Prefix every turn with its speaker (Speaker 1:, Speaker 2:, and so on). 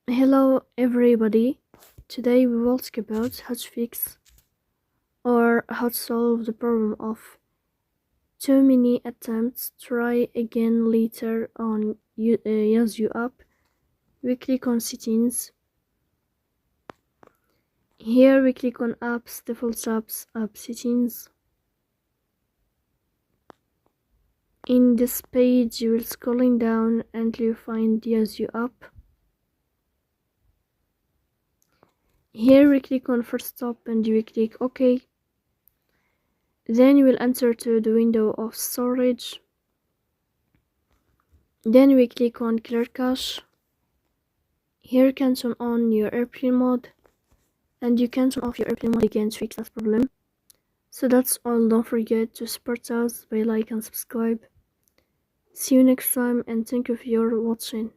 Speaker 1: Hello everybody. Today we will talk about how to fix or how to solve the problem of too many attempts. Try again later on Yazio app. We click on settings. Here we click on apps, default apps, app settings. In this page you will scrolling down until you find Yazio app. Here we click on first stop and we click OK. Then you will enter to the window of storage. Then we click on clear cache. Here you can turn on your airplane mode, and you can turn off your airplane mode again to fix that problem. So that's all. Don't forget to support us by like and subscribe. See you next time, and thank you for your watching.